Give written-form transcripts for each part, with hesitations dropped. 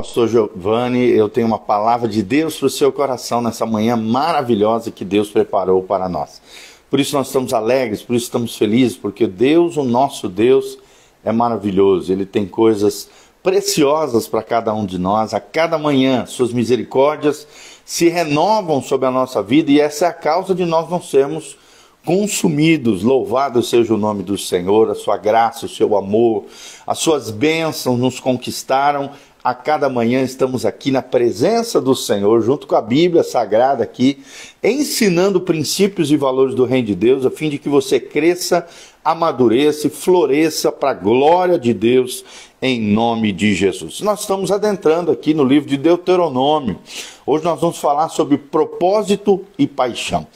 Pastor Giovanni, eu tenho uma palavra de Deus para o seu coração nessa manhã maravilhosa que Deus preparou para nós. Por isso nós estamos alegres, por isso estamos felizes, porque Deus, o nosso Deus, é maravilhoso. Ele tem coisas preciosas para cada um de nós. A cada manhã, suas misericórdias se renovam sobre a nossa vida e essa é a causa de nós não sermos consumidos. Louvado seja o nome do Senhor, a sua graça, o seu amor, as suas bênçãos nos conquistaram. A cada manhã estamos aqui na presença do Senhor, junto com a Bíblia Sagrada aqui, ensinando princípios e valores do Reino de Deus, a fim de que você cresça, amadureça e floresça para a glória de Deus, em nome de Jesus. Nós estamos adentrando aqui no livro de Deuteronômio. Hoje nós vamos falar sobre propósito e paixão.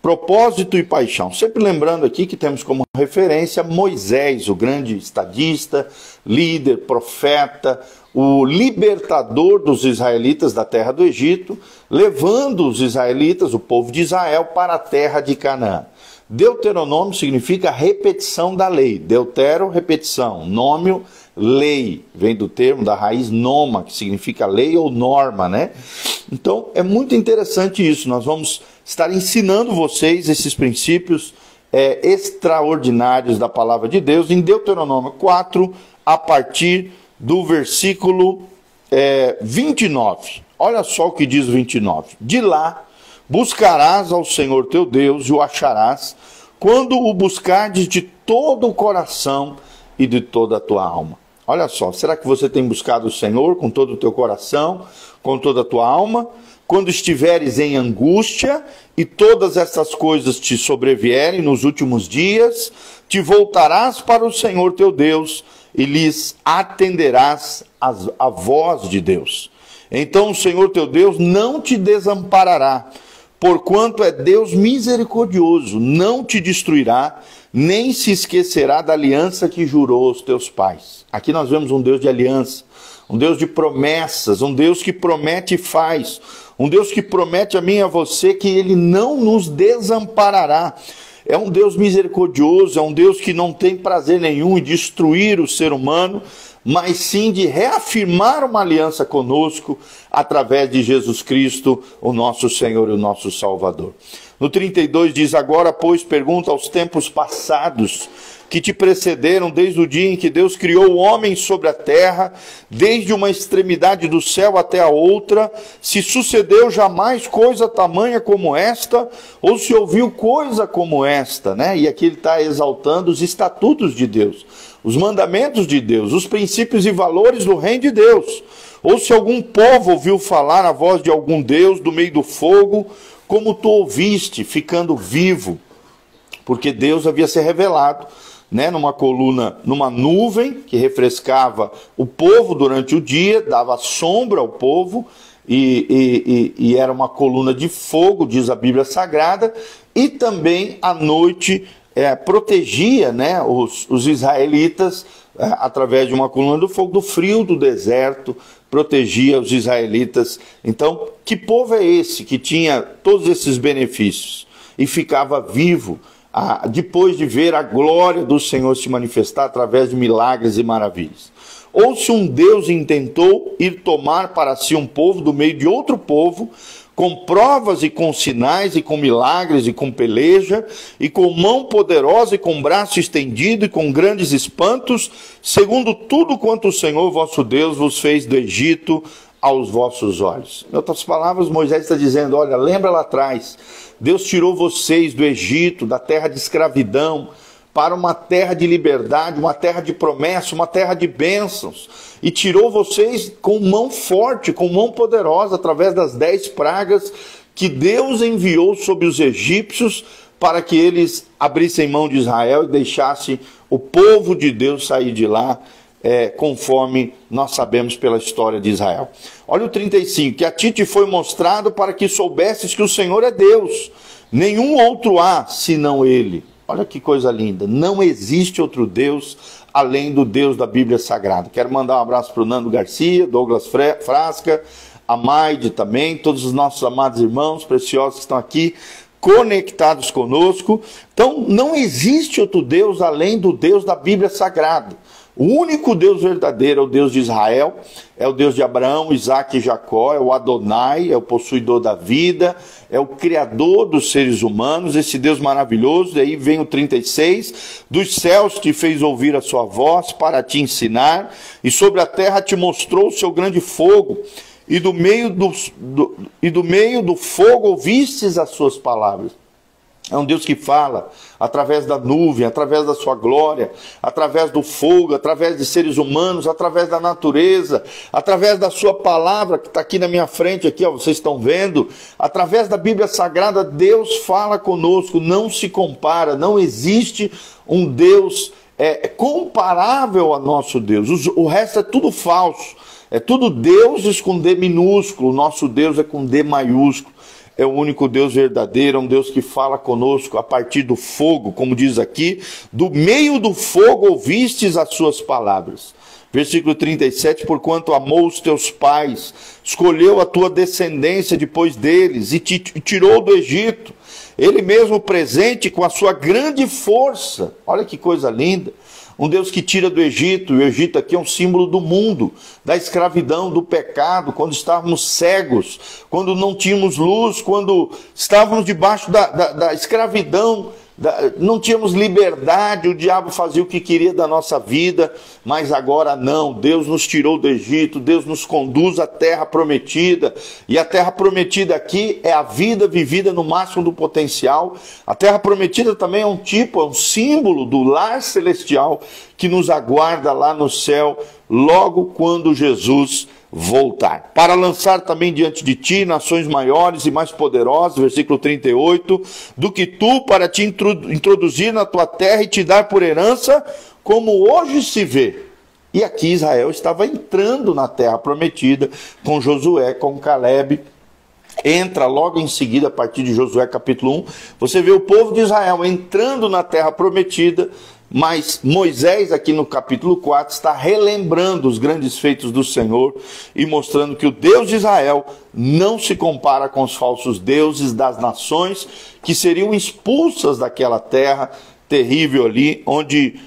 Propósito e paixão. Sempre lembrando aqui que temos como referência Moisés, o grande estadista, líder, profeta, o libertador dos israelitas da terra do Egito, levando os israelitas, o povo de Israel, para a terra de Canaã. Deuteronômio significa repetição da lei. Deutero, repetição. Nômio, lei. Vem do termo, da raiz noma, que significa lei ou norma, né? Então, é muito interessante isso. Nós vamos estar ensinando vocês esses princípios extraordinários da palavra de Deus em Deuteronômio 4, a partir do versículo 29. Olha só o que diz o 29. De lá buscarás ao Senhor teu Deus e o acharás, quando o buscardes de todo o coração e de toda a tua alma. Olha só, será que você tem buscado o Senhor com todo o teu coração, com toda a tua alma? Quando estiveres em angústia e todas essas coisas te sobrevierem nos últimos dias, te voltarás para o Senhor teu Deus e lhes atenderás a voz de Deus. Então o Senhor teu Deus não te desamparará, porquanto é Deus misericordioso, não te destruirá, nem se esquecerá da aliança que jurou aos teus pais. Aqui nós vemos um Deus de aliança, um Deus de promessas, um Deus que promete e faz, um Deus que promete a mim e a você que Ele não nos desamparará. É um Deus misericordioso, é um Deus que não tem prazer nenhum em destruir o ser humano, mas sim de reafirmar uma aliança conosco através de Jesus Cristo, o nosso Senhor e o nosso Salvador. No 32 diz: agora, pois, pergunta aos tempos passados que te precederam, desde o dia em que Deus criou o homem sobre a terra, desde uma extremidade do céu até a outra, se sucedeu jamais coisa tamanha como esta, ou se ouviu coisa como esta, né? E aqui ele está exaltando os estatutos de Deus, os mandamentos de Deus, os princípios e valores do reino de Deus. Ou se algum povo ouviu falar a voz de algum Deus do meio do fogo, como tu ouviste, ficando vivo, porque Deus havia se revelado, né, numa coluna, numa nuvem que refrescava o povo durante o dia, dava sombra ao povo, e era uma coluna de fogo, diz a Bíblia Sagrada, e também à noite protegia, né, os israelitas através de uma coluna do fogo do frio do deserto, protegia os israelitas. Então, que povo é esse que tinha todos esses benefícios e ficava vivo depois de ver a glória do Senhor se manifestar através de milagres e maravilhas? Ou se um Deus intentou ir tomar para si um povo do meio de outro povo, com provas e com sinais e com milagres e com peleja, e com mão poderosa e com braço estendido e com grandes espantos, segundo tudo quanto o Senhor vosso Deus vos fez do Egito aos vossos olhos. Em outras palavras, Moisés está dizendo: olha, lembra lá atrás, Deus tirou vocês do Egito, da terra de escravidão, para uma terra de liberdade, uma terra de promessa, uma terra de bênçãos, e tirou vocês com mão forte, com mão poderosa, através das 10 pragas que Deus enviou sobre os egípcios, para que eles abrissem mão de Israel e deixassem o povo de Deus sair de lá, conforme nós sabemos pela história de Israel. Olha o 35, que a ti te foi mostrado para que soubesses que o Senhor é Deus, nenhum outro há senão Ele. Olha que coisa linda, não existe outro Deus além do Deus da Bíblia Sagrada. Quero mandar um abraço para o Nando Garcia, Douglas Frasca, a Maide também, todos os nossos amados irmãos preciosos que estão aqui conectados conosco. Então, não existe outro Deus além do Deus da Bíblia Sagrada. O único Deus verdadeiro é o Deus de Israel, é o Deus de Abraão, Isaque e Jacó, é o Adonai, é o possuidor da vida, é o criador dos seres humanos, esse Deus maravilhoso. E aí vem o 36, dos céus te fez ouvir a sua voz para te ensinar, e sobre a terra te mostrou o seu grande fogo, e do meio do fogo ouvistes as suas palavras. É um Deus que fala através da nuvem, através da sua glória, através do fogo, através de seres humanos, através da natureza, através da sua palavra que está aqui na minha frente, aqui, ó, vocês estão vendo, através da Bíblia Sagrada. Deus fala conosco, não se compara, não existe um Deus comparável a nosso Deus. O resto é tudo falso, é tudo deuses com D minúsculo, o nosso Deus é com D maiúsculo. É o único Deus verdadeiro, é um Deus que fala conosco a partir do fogo, como diz aqui, do meio do fogo ouvistes as suas palavras. Versículo 37, porquanto amou os teus pais, escolheu a tua descendência depois deles e te tirou do Egito, ele mesmo presente com a sua grande força. Olha que coisa linda. Um Deus que tira do Egito, e o Egito aqui é um símbolo do mundo, da escravidão, do pecado, quando estávamos cegos, quando não tínhamos luz, quando estávamos debaixo da escravidão, não tínhamos liberdade, o diabo fazia o que queria da nossa vida, mas agora não. Deus nos tirou do Egito, Deus nos conduz à terra prometida, e a terra prometida aqui é a vida vivida no máximo do potencial. A terra prometida também é um tipo, é um símbolo do lar celestial que nos aguarda lá no céu, logo quando Jesus voltar, para lançar também diante de ti nações maiores e mais poderosas, versículo 38, do que tu, para te introduzir na tua terra e te dar por herança, como hoje se vê. E aqui Israel estava entrando na terra prometida, com Josué, com Caleb. Entra logo em seguida, a partir de Josué capítulo 1, você vê o povo de Israel entrando na terra prometida. Mas Moisés, aqui no capítulo 4, está relembrando os grandes feitos do Senhor e mostrando que o Deus de Israel não se compara com os falsos deuses das nações que seriam expulsas daquela terra terrível ali, onde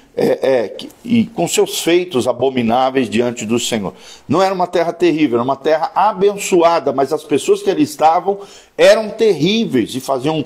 e com seus feitos abomináveis diante do Senhor. Não era uma terra terrível, era uma terra abençoada, mas as pessoas que ali estavam eram terríveis e faziam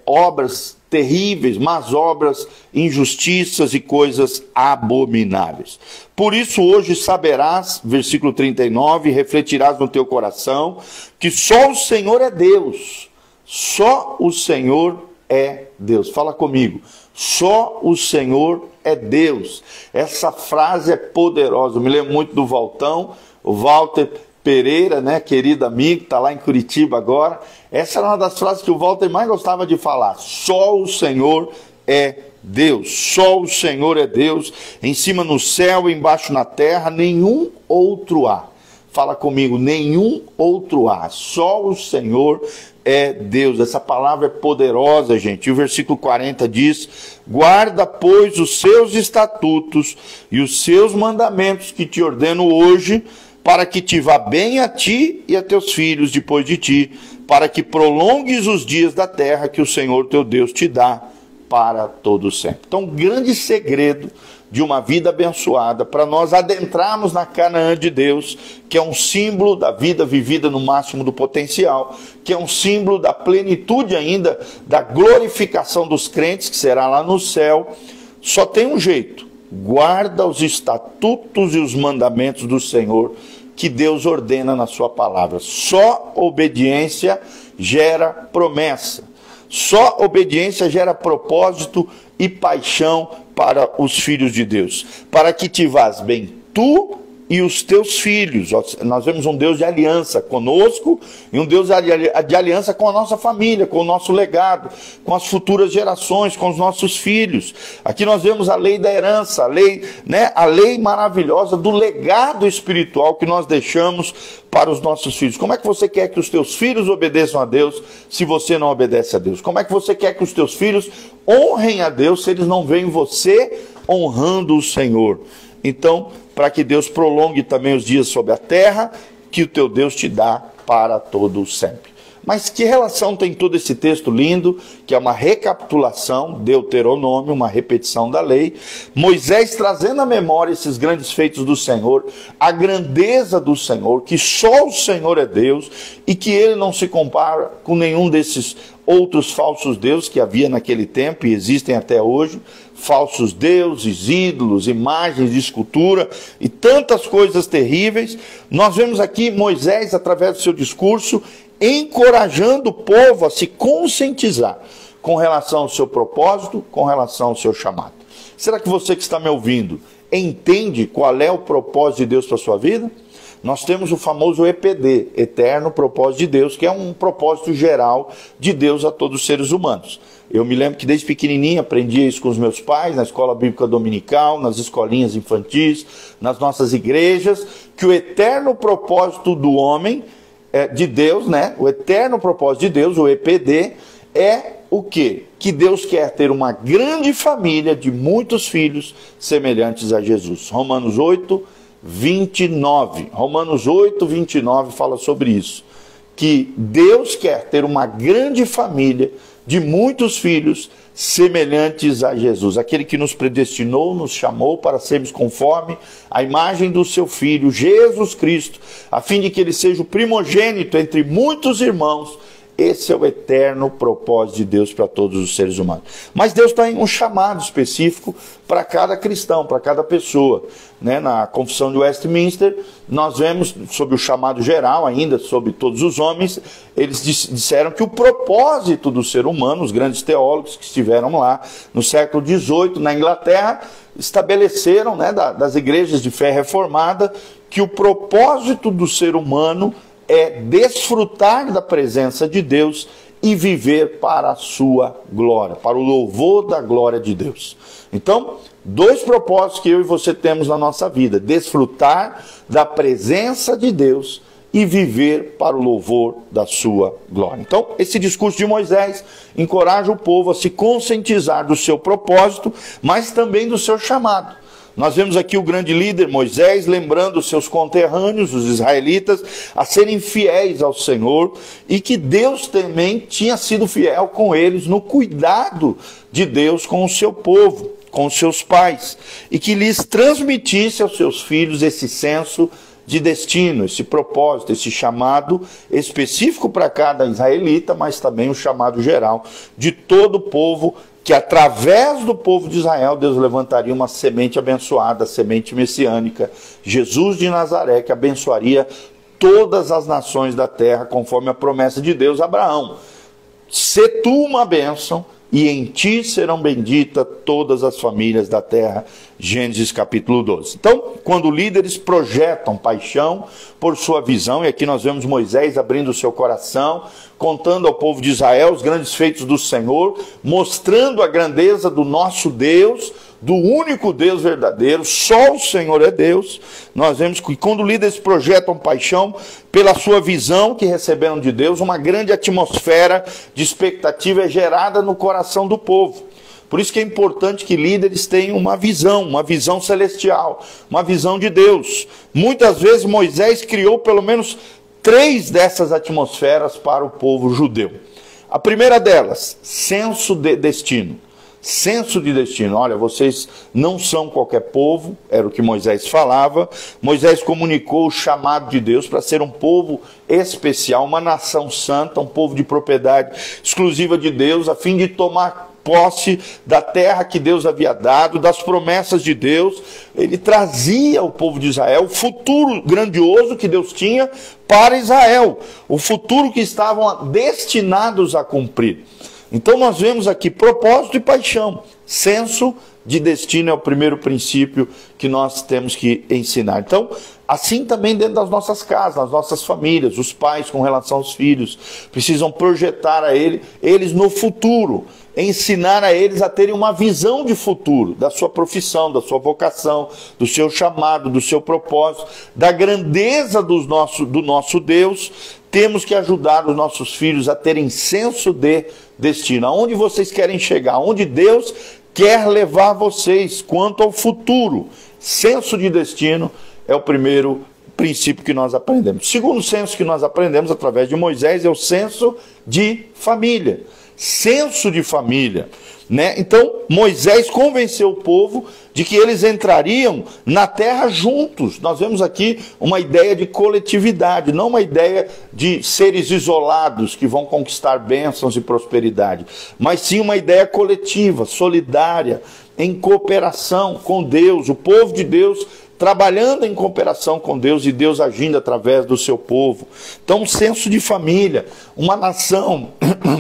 obras terríveis, más obras, injustiças e coisas abomináveis. Por isso hoje saberás, versículo 39, refletirás no teu coração, que só o Senhor é Deus. Só o Senhor é Deus. Fala comigo. Só o Senhor é Deus. Essa frase é poderosa. Eu me lembro muito do Valtão, o Walter Pereira, né, querido amigo, está lá em Curitiba agora. Essa era uma das frases que o Walter mais gostava de falar. Só o Senhor é Deus. Só o Senhor é Deus. Em cima no céu, embaixo na terra, nenhum outro há. Fala comigo, nenhum outro há. Só o Senhor é Deus. Essa palavra é poderosa, gente. E o versículo 40 diz: guarda, pois, os seus estatutos e os seus mandamentos que te ordeno hoje, para que te vá bem a ti e a teus filhos depois de ti, para que prolongues os dias da terra que o Senhor teu Deus te dá para todo sempre. Então, um grande segredo de uma vida abençoada, para nós adentrarmos na Canaã de Deus, que é um símbolo da vida vivida no máximo do potencial, que é um símbolo da plenitude ainda, da glorificação dos crentes, que será lá no céu, só tem um jeito: guarda os estatutos e os mandamentos do Senhor, que Deus ordena na sua palavra. Só obediência gera promessa. Só obediência gera propósito e paixão para os filhos de Deus. Para que te vás bem tu e os teus filhos. Nós vemos um Deus de aliança conosco e um Deus de aliança com a nossa família, com o nosso legado, com as futuras gerações, com os nossos filhos. Aqui nós vemos a lei da herança, a lei maravilhosa do legado espiritual que nós deixamos para os nossos filhos. Como é que você quer que os teus filhos obedeçam a Deus se você não obedece a Deus? Como é que você quer que os teus filhos honrem a Deus se eles não veem você honrando o Senhor? Então, para que Deus prolongue também os dias sobre a terra, que o teu Deus te dá para todo sempre. Mas que relação tem todo esse texto lindo, que é uma recapitulação, Deuteronômio, uma repetição da lei, Moisés trazendo à memória esses grandes feitos do Senhor, a grandeza do Senhor, que só o Senhor é Deus e que ele não se compara com nenhum desses outros falsos deuses que havia naquele tempo e existem até hoje, falsos deuses, ídolos, imagens de escultura e tantas coisas terríveis. Nós vemos aqui Moisés, através do seu discurso, encorajando o povo a se conscientizar com relação ao seu propósito, com relação ao seu chamado. Será que você que está me ouvindo entende qual é o propósito de Deus para a sua vida? Nós temos o famoso EPD, Eterno Propósito de Deus, que é um propósito geral de Deus a todos os seres humanos. Eu me lembro que desde pequenininho aprendia isso com os meus pais, na escola bíblica dominical, nas escolinhas infantis, nas nossas igrejas, que o eterno propósito do homem, de Deus, né? O eterno propósito de Deus, o EPD, é o quê? Que Deus quer ter uma grande família de muitos filhos semelhantes a Jesus. Romanos 8, 29. Romanos 8, 29 fala sobre isso. Que Deus quer ter uma grande família de muitos filhos semelhantes a Jesus. Aquele que nos predestinou, nos chamou para sermos conforme a imagem do seu Filho, Jesus Cristo, a fim de que ele seja o primogênito entre muitos irmãos. Esse é o eterno propósito de Deus para todos os seres humanos. Mas Deus tem um chamado específico para cada cristão, para cada pessoa. Na Confissão de Westminster, nós vemos, sobre o chamado geral, ainda sobre todos os homens, eles disseram que o propósito do ser humano, os grandes teólogos que estiveram lá no século XVIII, na Inglaterra, estabeleceram, das igrejas de fé reformada, que o propósito do ser humano é desfrutar da presença de Deus e viver para a sua glória, para o louvor da glória de Deus. Então, dois propósitos que eu e você temos na nossa vida: desfrutar da presença de Deus e viver para o louvor da sua glória. Então, esse discurso de Moisés encoraja o povo a se conscientizar do seu propósito, mas também do seu chamado. Nós vemos aqui o grande líder Moisés lembrando os seus conterrâneos, os israelitas, a serem fiéis ao Senhor e que Deus também tinha sido fiel com eles no cuidado de Deus com o seu povo, com os seus pais, e que lhes transmitisse aos seus filhos esse senso de destino, esse propósito, esse chamado específico para cada israelita, mas também o chamado geral de todo o povo, que através do povo de Israel, Deus levantaria uma semente abençoada, a semente messiânica, Jesus de Nazaré, que abençoaria todas as nações da terra, conforme a promessa de Deus a Abraão. Se tu uma bênção, e em ti serão benditas todas as famílias da terra. Gênesis capítulo 12. Então, quando líderes projetam paixão por sua visão, e aqui nós vemos Moisés abrindo o seu coração, contando ao povo de Israel os grandes feitos do Senhor, mostrando a grandeza do nosso Deus, do único Deus verdadeiro, só o Senhor é Deus. Nós vemos que quando líderes projetam paixão pela sua visão que receberam de Deus, uma grande atmosfera de expectativa é gerada no coração do povo. Por isso que é importante que líderes tenham uma visão celestial, uma visão de Deus. Muitas vezes Moisés criou pelo menos 3 dessas atmosferas para o povo judeu. A primeira delas, senso de destino. Senso de destino. Olha, vocês não são qualquer povo, era o que Moisés falava. Moisés comunicou o chamado de Deus para ser um povo especial, uma nação santa, um povo de propriedade exclusiva de Deus, a fim de tomar posse da terra que Deus havia dado, das promessas de Deus. Ele trazia ao povo de Israel o futuro grandioso que Deus tinha para Israel, o futuro que estavam destinados a cumprir. Então nós vemos aqui propósito e paixão. Senso de destino é o primeiro princípio que nós temos que ensinar. Então, assim também dentro das nossas casas, nas nossas famílias, os pais com relação aos filhos precisam projetar a eles no futuro, ensinar a eles a terem uma visão de futuro, da sua profissão, da sua vocação, do seu chamado, do seu propósito, da grandeza do nosso Deus. Temos que ajudar os nossos filhos a terem senso de destino. Aonde vocês querem chegar? Aonde Deus quer levar vocês quanto ao futuro. Senso de destino é o primeiro princípio que nós aprendemos. O segundo senso que nós aprendemos através de Moisés é o senso de família. Senso de família, né? Então Moisés convenceu o povo de que eles entrariam na terra juntos. Nós vemos aqui uma ideia de coletividade, não uma ideia de seres isolados que vão conquistar bênçãos e prosperidade, mas sim uma ideia coletiva, solidária, em cooperação com Deus, o povo de Deus trabalhando em cooperação com Deus e Deus agindo através do seu povo. Então, um senso de família, uma nação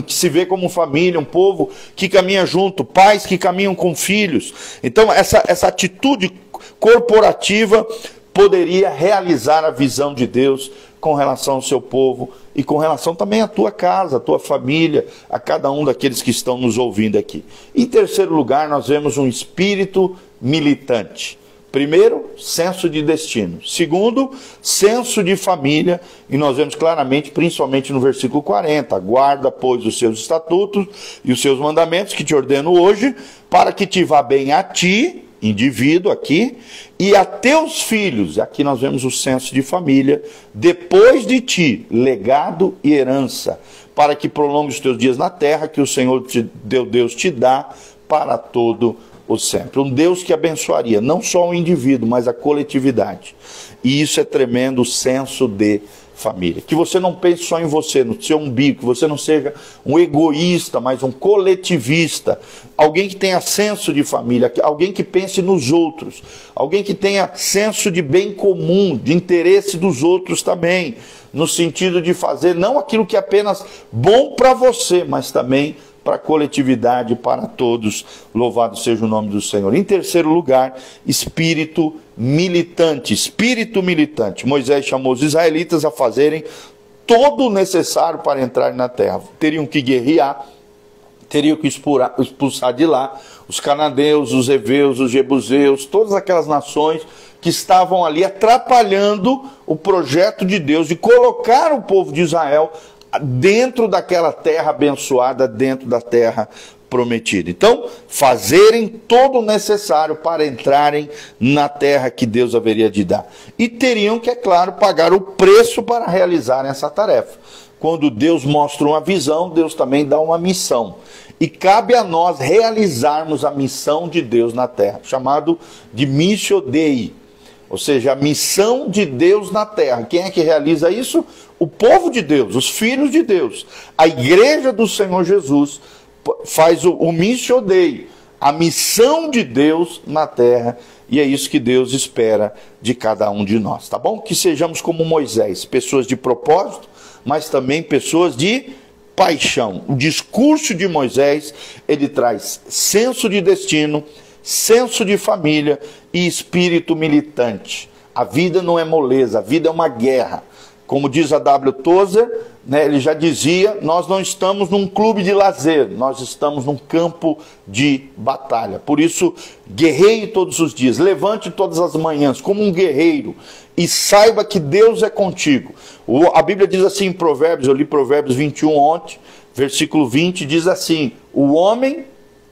que se vê como família, um povo que caminha junto, pais que caminham com filhos. Então, essa atitude corporativa poderia realizar a visão de Deus com relação ao seu povo e com relação também à tua casa, à tua família, a cada um daqueles que estão nos ouvindo aqui. Em terceiro lugar, nós vemos um espírito militante. Primeiro, senso de destino. Segundo, senso de família. E nós vemos claramente, principalmente no versículo 40. Guarda, pois, os seus estatutos e os seus mandamentos que te ordeno hoje, para que te vá bem a ti, indivíduo aqui, e a teus filhos. Aqui nós vemos o senso de família. Depois de ti, legado e herança, para que prolongue os teus dias na terra, que o Senhor teu Deus te dá para todo o sempre. Um Deus que abençoaria não só o indivíduo, mas a coletividade. E isso é tremendo senso de família. Que você não pense só em você, no seu umbigo, que você não seja um egoísta, mas um coletivista. Alguém que tenha senso de família, alguém que pense nos outros, alguém que tenha senso de bem comum, de interesse dos outros também, no sentido de fazer não aquilo que é apenas bom para você, mas também para a coletividade, para todos. Louvado seja o nome do Senhor. Em terceiro lugar, espírito militante. Espírito militante. Moisés chamou os israelitas a fazerem todo o necessário para entrar na terra. Teriam que guerrear, teriam que expulsar de lá os cananeus, os heveus, os jebuseus, todas aquelas nações que estavam ali atrapalhando o projeto de Deus de colocar o povo de Israel dentro daquela terra abençoada, dentro da terra prometida. Então, fazerem todo o necessário para entrarem na terra que Deus haveria de dar. E teriam que, é claro, pagar o preço para realizarem essa tarefa. Quando Deus mostra uma visão, Deus também dá uma missão. E cabe a nós realizarmos a missão de Deus na terra, chamado de Missio Dei. Ou seja, a missão de Deus na terra. Quem é que realiza isso? O povo de Deus, os filhos de Deus. A igreja do Senhor Jesus faz o Missio Dei, a missão de Deus na terra. E é isso que Deus espera de cada um de nós, tá bom? Que sejamos como Moisés, pessoas de propósito, mas também pessoas de paixão. O discurso de Moisés, ele traz senso de destino, senso de família e espírito militante. A vida não é moleza, a vida é uma guerra. Como diz a W. Tozer, né, ele já dizia, nós não estamos num clube de lazer, nós estamos num campo de batalha. Por isso, guerreie todos os dias, levante todas as manhãs como um guerreiro e saiba que Deus é contigo. A Bíblia diz assim em Provérbios, eu li Provérbios 21 ontem, versículo 20, diz assim, o homem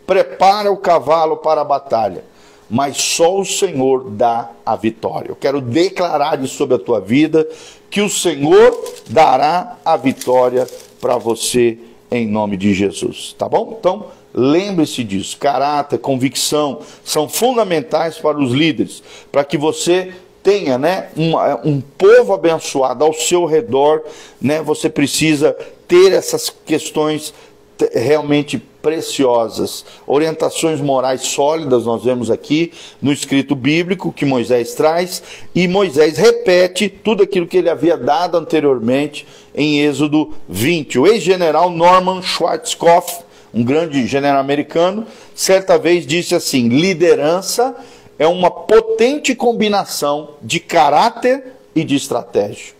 prepara o cavalo para a batalha, mas só o Senhor dá a vitória. Eu quero declarar isso sobre a tua vida, que o Senhor dará a vitória para você em nome de Jesus, tá bom? Então, lembre-se disso, caráter, convicção, são fundamentais para os líderes, para que você tenha, né, um povo abençoado ao seu redor, né, você precisa ter essas questões realmente preciosas, orientações morais sólidas, nós vemos aqui no escrito bíblico que Moisés traz, e Moisés repete tudo aquilo que ele havia dado anteriormente em Êxodo 20. O ex-general Norman Schwarzkopf, um grande general americano, certa vez disse assim, liderança é uma potente combinação de caráter e de estratégia,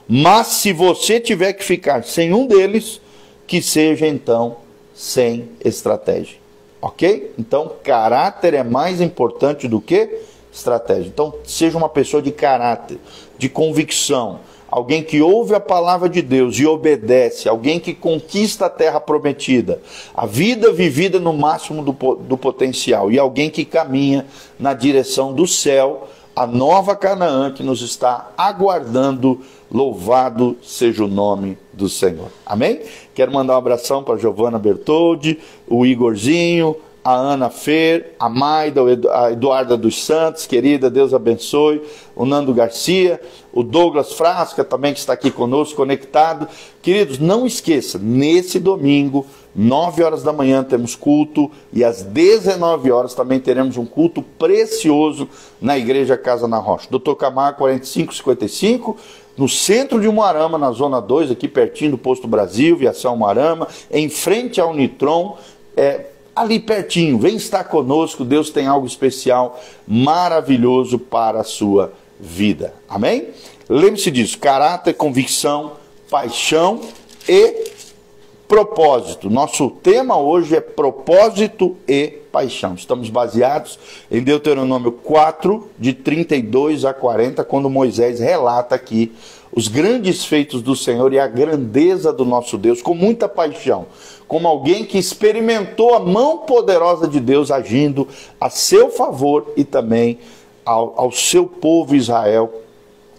mas se você tiver que ficar sem um deles, que seja então sem estratégia, ok? Então, caráter é mais importante do que estratégia. Então, seja uma pessoa de caráter, de convicção, alguém que ouve a palavra de Deus e obedece, alguém que conquista a terra prometida, a vida vivida no máximo do potencial, e alguém que caminha na direção do céu, a nova Canaã que nos está aguardando. Louvado seja o nome do Senhor. Amém? Quero mandar um abração para a Giovana Bertoldi, o Igorzinho, a Ana Fer, a Maida, a Eduarda dos Santos, querida, Deus abençoe, o Nando Garcia, o Douglas Frasca também que está aqui conosco, conectado. Queridos, não esqueça, nesse domingo, 9 horas da manhã temos culto e às 19 horas também teremos um culto precioso na Igreja Casa na Rocha. Dr. Camargo 4555, no centro de Umuarama, na Zona 2, aqui pertinho do Posto Brasil, Viação Umuarama, em frente ao Nitron, ali pertinho. Vem estar conosco, Deus tem algo especial, maravilhoso para a sua vida. Amém? Lembre-se disso, caráter, convicção, paixão e propósito. Nosso tema hoje é propósito e paixão. Estamos baseados em Deuteronômio 4, de 32 a 40, quando Moisés relata aqui os grandes feitos do Senhor e a grandeza do nosso Deus, com muita paixão, como alguém que experimentou a mão poderosa de Deus agindo a seu favor e também ao seu povo Israel,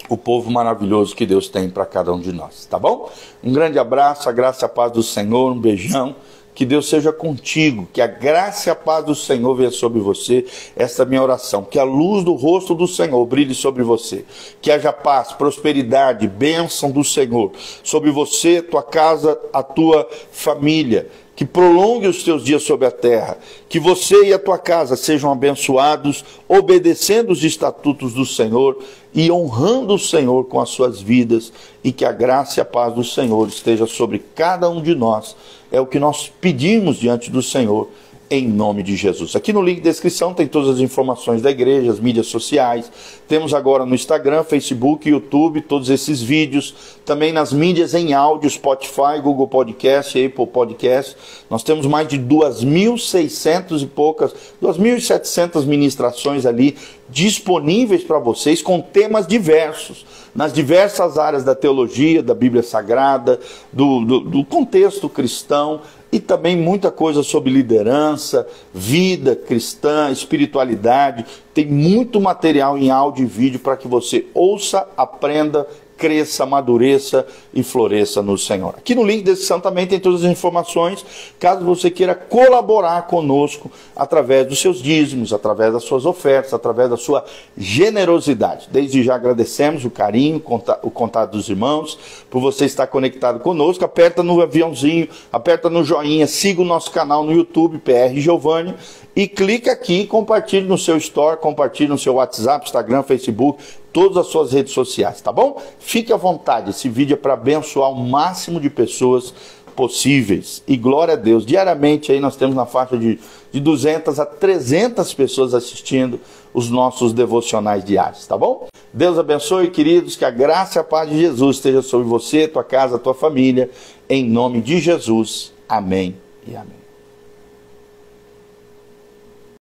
o povo maravilhoso que Deus tem para cada um de nós, tá bom? Um grande abraço, a graça e a paz do Senhor, um beijão, que Deus seja contigo, que a graça e a paz do Senhor venha sobre você, essa é a minha oração, que a luz do rosto do Senhor brilhe sobre você, que haja paz, prosperidade, bênção do Senhor sobre você, tua casa, a tua família, que prolongue os teus dias sobre a terra, que você e a tua casa sejam abençoados, obedecendo os estatutos do Senhor e honrando o Senhor com as suas vidas, e que a graça e a paz do Senhor esteja sobre cada um de nós. É o que nós pedimos diante do Senhor, em nome de Jesus. Aqui no link de descrição tem todas as informações da igreja, as mídias sociais. Temos agora no Instagram, Facebook, YouTube, todos esses vídeos. Também nas mídias em áudio, Spotify, Google Podcast, Apple Podcast. Nós temos mais de 2.600 e poucas, 2.700 ministrações ali disponíveis para vocês, com temas diversos, nas diversas áreas da teologia, da Bíblia Sagrada, do contexto cristão, e também muita coisa sobre liderança, vida cristã, espiritualidade. Tem muito material em áudio e vídeo para que você ouça, aprenda, cresça, amadureça e floresça no Senhor. Aqui no link de descrição também tem todas as informações, caso você queira colaborar conosco através dos seus dízimos, através das suas ofertas, através da sua generosidade. Desde já agradecemos o carinho, o contato dos irmãos, por você estar conectado conosco. Aperta no aviãozinho, aperta no joinha, siga o nosso canal no YouTube, PR Giovani, e clica aqui e compartilhe no seu Store, compartilhe no seu WhatsApp, Instagram, Facebook, todas as suas redes sociais, tá bom? Fique à vontade, esse vídeo é para abençoar o máximo de pessoas possíveis. E glória a Deus, diariamente aí nós temos na faixa de 200 a 300 pessoas assistindo os nossos devocionais diários, tá bom? Deus abençoe, queridos, que a graça e a paz de Jesus esteja sobre você, tua casa, tua família, em nome de Jesus. Amém e amém.